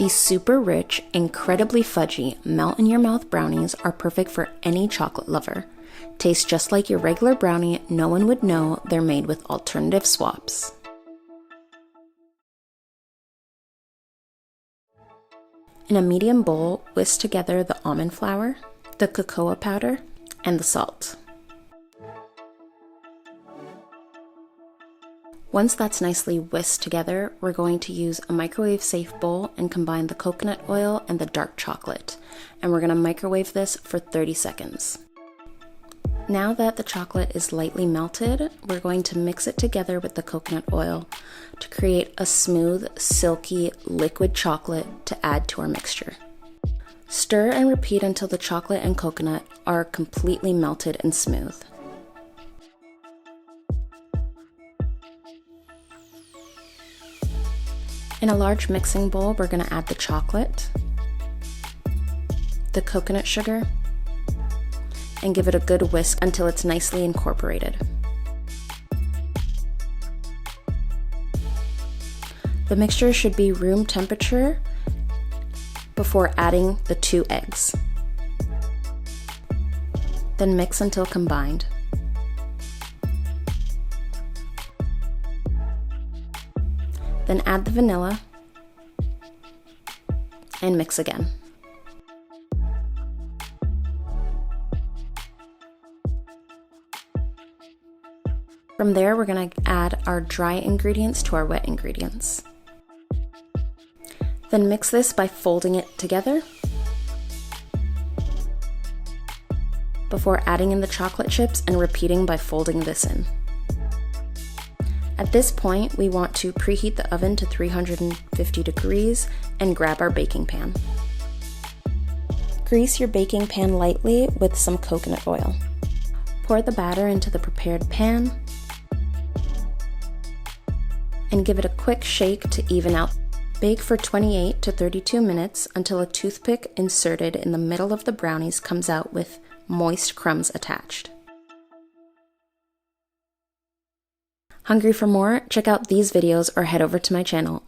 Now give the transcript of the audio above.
These super rich, incredibly fudgy, melt-in-your-mouth brownies are perfect for any chocolate lover. Taste just like your regular brownie, no one would know they're made with alternative swaps. In a medium bowl, whisk together the almond flour, the cocoa powder, and the salt. Once that's nicely whisked together, we're going to use a microwave-safe bowl and combine the coconut oil and the dark chocolate. And we're going to microwave this for 30 seconds. Now that the chocolate is lightly melted, we're going to mix it together with the coconut oil to create a smooth, silky, liquid chocolate to add to our mixture. Stir and repeat until the chocolate and coconut are completely melted and smooth. In a large mixing bowl, we're going to add the chocolate, the coconut sugar, and give it a good whisk until it's nicely incorporated. The mixture should be room temperature before adding the 2 eggs. Then mix until combined. Then add the vanilla and mix again. From there, we're going to add our dry ingredients to our wet ingredients. Then mix this by folding it together before adding in the chocolate chips and repeating by folding this in. At this point, we want to preheat the oven to 350 degrees and grab our baking pan. Grease your baking pan lightly with some coconut oil. Pour the batter into the prepared pan and give it a quick shake to even out. Bake for 28 to 32 minutes until a toothpick inserted in the middle of the brownies comes out with moist crumbs attached. Hungry for more? Check out these videos or head over to my channel.